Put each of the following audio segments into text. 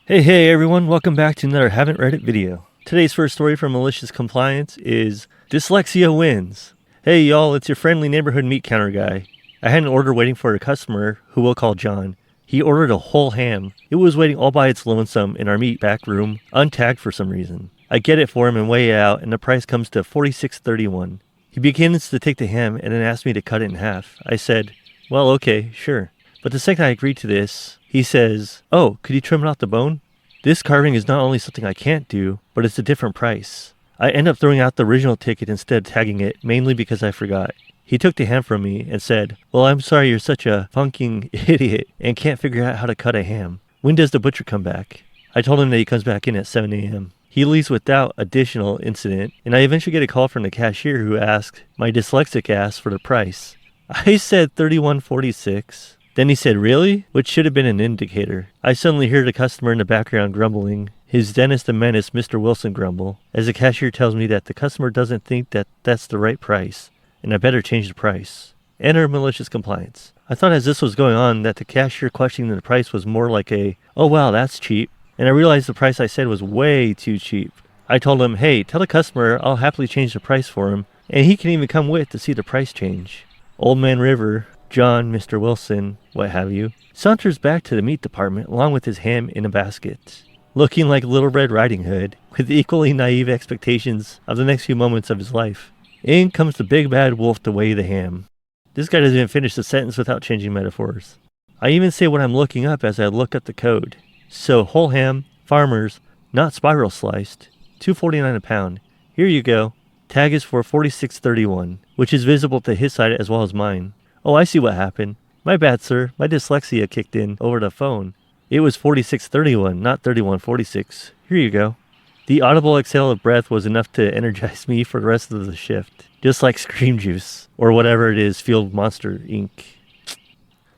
Hey everyone, welcome back to another Haven't Read It video. Today's first story from Malicious Compliance is Dyslexia Wins. Hey y'all, it's your friendly neighborhood meat counter guy. I had an order waiting for a customer who we'll call John. He ordered a whole ham. It was waiting all by its lonesome in our meat back room, untagged for some reason. I get it for him and weigh it out, and the price comes to $46.31. He begins to take the ham and then asks me to cut it in half. I said, well, okay, sure. But the second I agreed to this, he says, oh, could you trim it off the bone? This carving is not only something I can't do, but it's a different price. I end up throwing out the original ticket instead of tagging it, mainly because I forgot. He took the ham from me and said, well, I'm sorry you're such a funking idiot and can't figure out how to cut a ham. When does the butcher come back? I told him that he comes back in at 7 a.m. He leaves without additional incident, and I eventually get a call from the cashier who asked my dyslexic ass for the price. I said $31.46. Then he said, really? Which should have been an indicator. I suddenly hear the customer in the background grumbling, his dentist and menace Mr. Wilson grumble, as the cashier tells me that the customer doesn't think that that's the right price, and I better change the price. Enter malicious compliance. I thought as this was going on that the cashier questioning the price was more like a, oh wow, that's cheap, and I realized the price I said was way too cheap. I told him, hey, tell the customer I'll happily change the price for him, and he can even come with to see the price change. Old Man River, John, Mr. Wilson, what have you, saunters back to the meat department along with his ham in a basket, looking like Little Red Riding Hood, with equally naive expectations of the next few moments of his life. In comes the big bad wolf to weigh the ham. This guy doesn't even finish the sentence without changing metaphors. I even say what I'm looking up as I look up the code. So whole ham, farmers, not spiral sliced, $2.49 a pound. Here you go. Tag is for $46.31, which is visible to his side as well as mine. Oh, I see what happened. My bad, sir. My dyslexia kicked in over the phone. It was $46.31, not $31.46. Here you go. The audible exhale of breath was enough to energize me for the rest of the shift. Just like Scream Juice, or whatever it is, Field Monster Inc.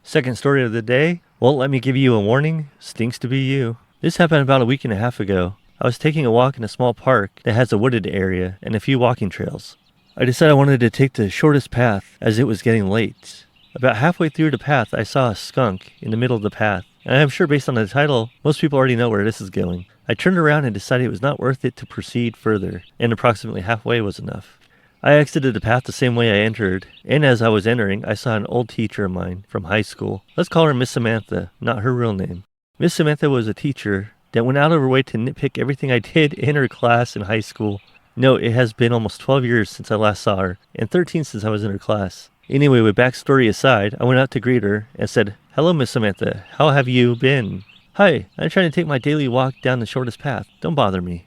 Second story of the day. Well, let me give you a warning. Stinks to be you. This happened about a week and a half ago. I was taking a walk in a small park that has a wooded area and a few walking trails. I decided I wanted to take the shortest path as it was getting late. About halfway through the path, I saw a skunk in the middle of the path, and I'm sure based on the title, most people already know where this is going. I turned around and decided it was not worth it to proceed further, and approximately halfway was enough. I exited the path the same way I entered, and as I was entering, I saw an old teacher of mine from high school. Let's call her Miss Samantha, not her real name. Miss Samantha was a teacher that went out of her way to nitpick everything I did in her class in high school. No, it has been almost 12 years since I last saw her, and 13 since I was in her class. Anyway, with backstory aside, I went out to greet her and said, hello, Miss Samantha. How have you been? Hi, I'm trying to take my daily walk down the shortest path. Don't bother me.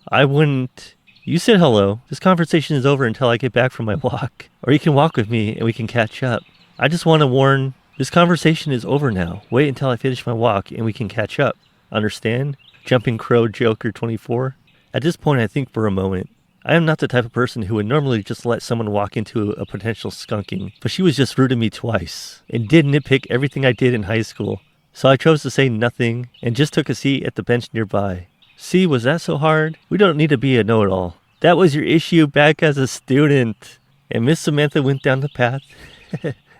I wouldn't. You said hello. This conversation is over until I get back from my walk. Or you can walk with me and we can catch up. I just want to warn, this conversation is over now. Wait until I finish my walk and we can catch up. Understand? Jumping Crow Joker 24. At this point, I think for a moment. I am not the type of person who would normally just let someone walk into a potential skunking, but she was just rude to me twice, and did nitpick everything I did in high school. So I chose to say nothing, and just took a seat at the bench nearby. See, was that so hard? We don't need to be a know-it-all. That was your issue back as a student. And Miss Samantha went down the path.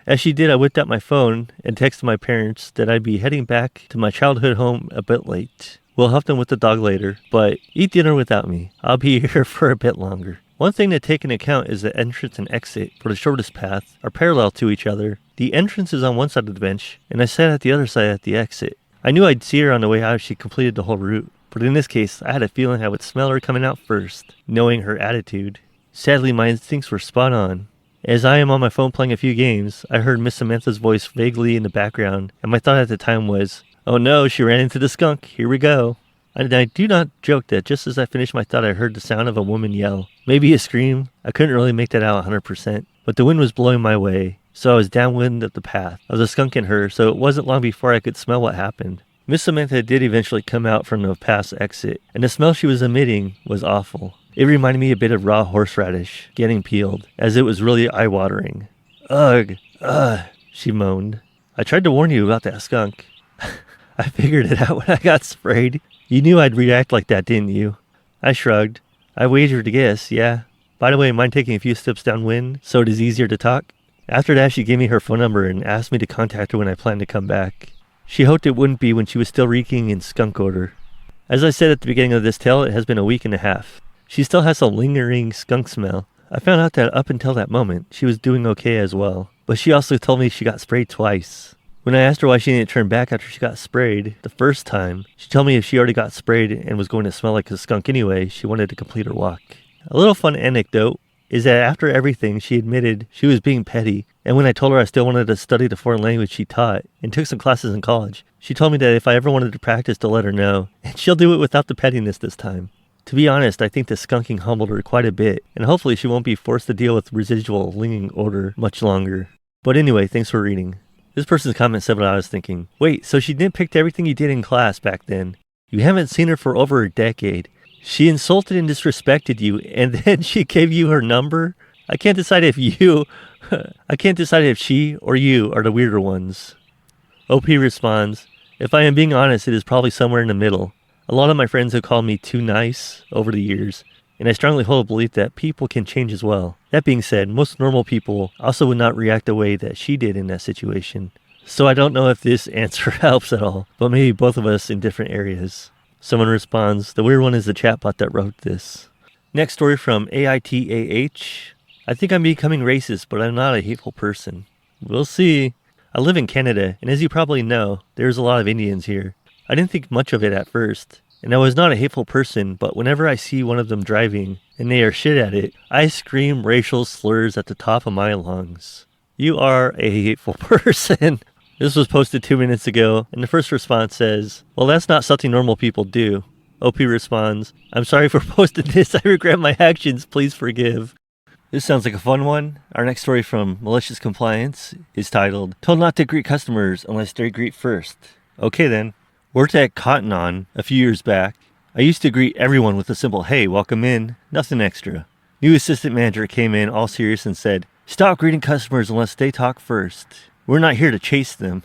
As she did, I whipped out my phone and texted my parents that I'd be heading back to my childhood home a bit late. We'll help them with the dog later, but eat dinner without me. I'll be here for a bit longer. One thing to take into account is the entrance and exit for the shortest path are parallel to each other. The entrance is on one side of the bench, and I sat at the other side at the exit. I knew I'd see her on the way out if she completed the whole route, but in this case, I had a feeling I would smell her coming out first, knowing her attitude. Sadly, my instincts were spot on. As I am on my phone playing a few games, I heard Miss Samantha's voice vaguely in the background, and my thought at the time was, oh no, she ran into the skunk. Here we go. And I do not joke that just as I finished my thought, I heard the sound of a woman yell. Maybe a scream. I couldn't really make that out 100%. But the wind was blowing my way, so I was downwind of the path. I was a skunk in her, so it wasn't long before I could smell what happened. Miss Samantha did eventually come out from the path's exit, and the smell she was emitting was awful. It reminded me a bit of raw horseradish getting peeled, as it was really eye-watering. Ugh, she moaned. I tried to warn you about that skunk. I figured it out when I got sprayed. You knew I'd react like that, didn't you? I shrugged. I wagered to guess, yeah. By the way, mind taking a few steps downwind so it is easier to talk? After that, she gave me her phone number and asked me to contact her when I planned to come back. She hoped it wouldn't be when she was still reeking in skunk odor. As I said at the beginning of this tale, it has been a week and a half. She still has a lingering skunk smell. I found out that up until that moment, she was doing okay as well. But she also told me she got sprayed twice. When I asked her why she didn't turn back after she got sprayed the first time, she told me if she already got sprayed and was going to smell like a skunk anyway, she wanted to complete her walk. A little fun anecdote is that after everything, she admitted she was being petty, and when I told her I still wanted to study the foreign language she taught and took some classes in college, she told me that if I ever wanted to practice to let her know, and she'll do it without the pettiness this time. To be honest, I think the skunking humbled her quite a bit, and hopefully she won't be forced to deal with residual lingering odor much longer. But anyway, thanks for reading. This person's comment said what I was thinking. Wait, so she nitpicked everything you did in class back then. You haven't seen her for over a decade. She insulted and disrespected you, and then she gave you her number? I can't decide if she or you are the weirder ones. OP responds, if I am being honest, it is probably somewhere in the middle. A lot of my friends have called me too nice over the years, and I strongly hold a belief that people can change as well. That being said, most normal people also would not react the way that she did in that situation. So I don't know if this answer helps at all, but maybe both of us in different areas. Someone responds, the weird one is the chatbot that wrote this. Next story from AITA. I think I'm becoming racist, but I'm not a hateful person. We'll see. I live in Canada, and as you probably know, there's a lot of Indians here. I didn't think much of it at first, and I was not a hateful person, but whenever I see one of them driving, and they are shit at it, I scream racial slurs at the top of my lungs. You are a hateful person. This was posted 2 minutes ago, and the first response says, well, that's not something normal people do. OP responds, I'm sorry for posting this. I regret my actions. Please forgive. This sounds like a fun one. Our next story from Malicious Compliance is titled, Told Not to Greet Customers Unless They Greet First. Okay then. Worked at Cotton On a few years back. I used to greet everyone with a simple, hey, welcome in, nothing extra. New assistant manager came in all serious and said, stop greeting customers unless they talk first. We're not here to chase them.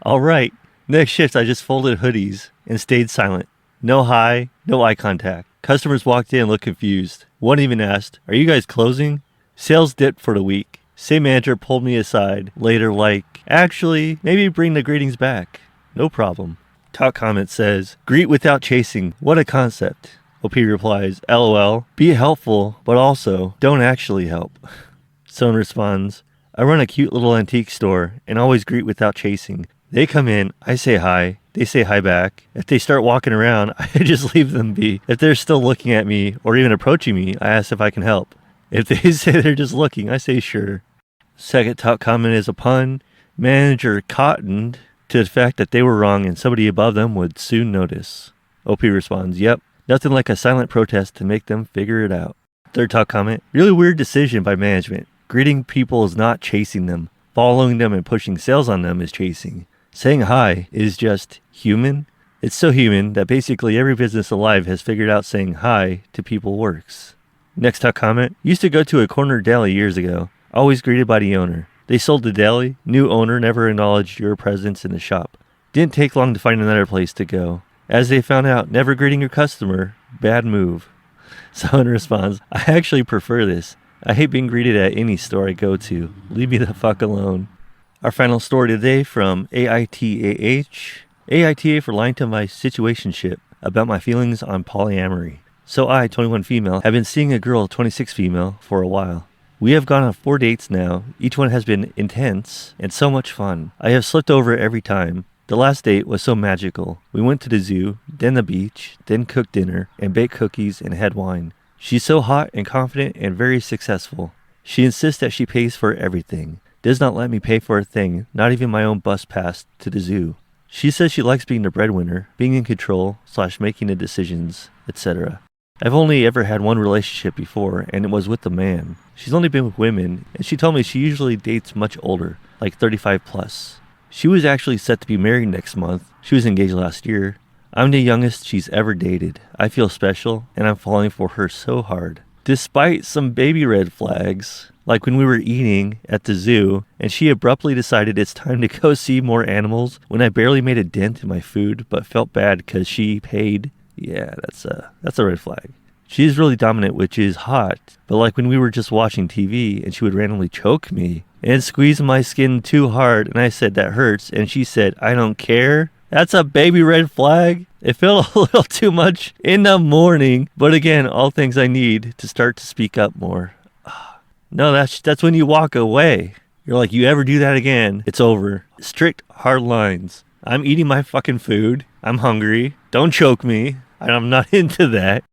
All right. Next shift, I just folded hoodies and stayed silent. No hi, no eye contact. Customers walked in and looked confused. One even asked, are you guys closing? Sales dipped for the week. Same manager pulled me aside later like, actually, maybe bring the greetings back. No problem. Top comment says, greet without chasing. What a concept. OP replies, LOL, be helpful, but also don't actually help. Someone responds, I run a cute little antique store and always greet without chasing. They come in, I say hi, they say hi back. If they start walking around, I just leave them be. If they're still looking at me or even approaching me, I ask if I can help. If they say they're just looking, I say sure. Second top comment is a pun. Manager cottoned to the fact that they were wrong and somebody above them would soon notice. OP responds, yep, nothing like a silent protest to make them figure it out. Third top comment, really weird decision by management. Greeting people is not chasing them. Following them and pushing sales on them is chasing. Saying hi is just human. It's so human that basically every business alive has figured out saying hi to people works. Next top comment, used to go to a corner deli years ago. Always greeted by the owner. They sold the deli. New owner never acknowledged your presence in the shop. Didn't take long to find another place to go. As they found out, never greeting your customer, bad move. Someone responds, I actually prefer this. I hate being greeted at any store I go to. Leave me the fuck alone. Our final story today from AITA. AITA for lying to my situationship about my feelings on polyamory. So I, 21 female, have been seeing a girl, 26 female, for a while. We have gone on 4 dates now. Each one has been intense and so much fun. I have slipped over every time. The last date was so magical. We went to the zoo, then the beach, then cooked dinner and baked cookies and had wine. She's so hot and confident and very successful. She insists that she pays for everything. Does not let me pay for a thing, not even my own bus pass to the zoo. She says she likes being the breadwinner, being in control, / making the decisions, etc. I've only ever had one relationship before, and it was with a man. She's only been with women, and she told me she usually dates much older, like 35 plus. She was actually set to be married next month. She was engaged last year. I'm the youngest she's ever dated. I feel special, and I'm falling for her so hard. Despite some baby red flags, like when we were eating at the zoo, and she abruptly decided it's time to go see more animals when I barely made a dent in my food, but felt bad because she paid. Yeah, that's a red flag. She's really dominant, which is hot, but like when we were just watching TV and she would randomly choke me, and squeezed my skin too hard, and I said, that hurts, and she said, I don't care. That's a baby red flag. It felt a little too much in the morning, but again, all things I need to start to speak up more. No, that's when you walk away. You're like, you ever do that again, it's over. Strict, hard lines. I'm eating my fucking food. I'm hungry. Don't choke me. I'm not into that.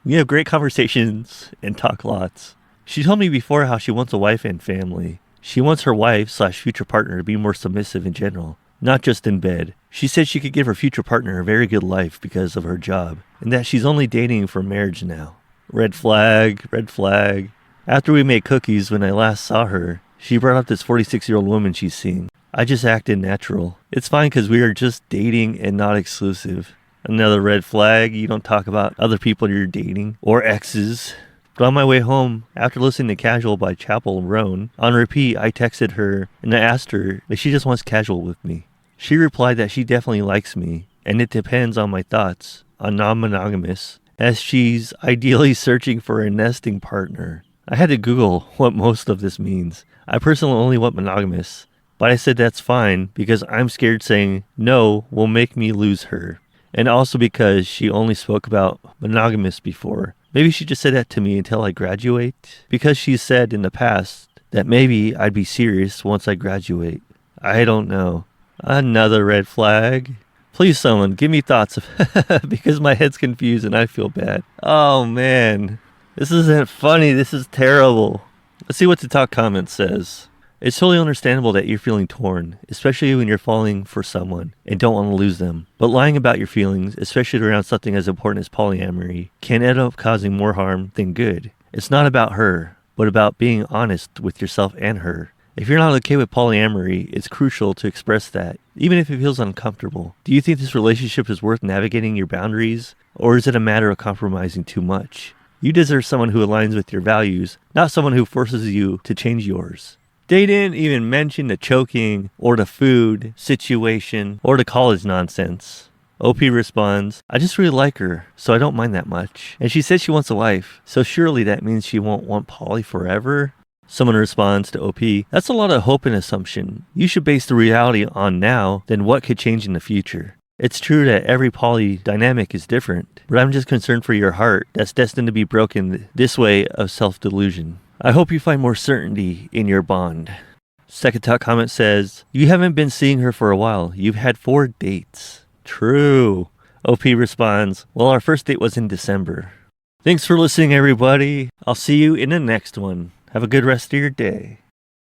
We have great conversations and talk lots. She told me before how she wants a wife and family. She wants her wife/future partner to be more submissive in general, not just in bed. She said she could give her future partner a very good life because of her job, and that she's only dating for marriage now. Red flag, red flag. After we made cookies when I last saw her, she brought up this 46-year-old woman she's seeing. I just acted natural. It's fine because we are just dating and not exclusive. Another red flag, you don't talk about other people you're dating or exes. But on my way home, after listening to Casual by Chappell Roan, on repeat, I texted her and I asked her if she just wants casual with me. She replied that she definitely likes me, and it depends on my thoughts on non-monogamous, as she's ideally searching for a nesting partner. I had to Google what most of this means. I personally only want monogamous, but I said that's fine because I'm scared saying no will make me lose her. And also because she only spoke about monogamous before. Maybe she just said that to me until I graduate, because she said in the past that maybe I'd be serious once I graduate. I don't know. Another red flag. Please someone give me thoughts because my head's confused and I feel bad. Oh man, this isn't funny. This is terrible. Let's see what the top comment says. It's totally understandable that you're feeling torn, especially when you're falling for someone and don't want to lose them. But lying about your feelings, especially around something as important as polyamory, can end up causing more harm than good. It's not about her, but about being honest with yourself and her. If you're not okay with polyamory, it's crucial to express that, even if it feels uncomfortable. Do you think this relationship is worth navigating your boundaries, or is it a matter of compromising too much? You deserve someone who aligns with your values, not someone who forces you to change yours. They didn't even mention the choking, or the food situation, or the college nonsense. OP responds, I just really like her, so I don't mind that much. And she says she wants a wife, so surely that means she won't want poly forever? Someone responds to OP, that's a lot of hope and assumption. You should base the reality on now than what could change in the future. It's true that every poly dynamic is different, but I'm just concerned for your heart that's destined to be broken this way of self-delusion. I hope you find more certainty in your bond. Second top comment says, you haven't been seeing her for a while. You've had 4 dates. True. OP responds, well, our first date was in December. Thanks for listening, everybody. I'll see you in the next one. Have a good rest of your day.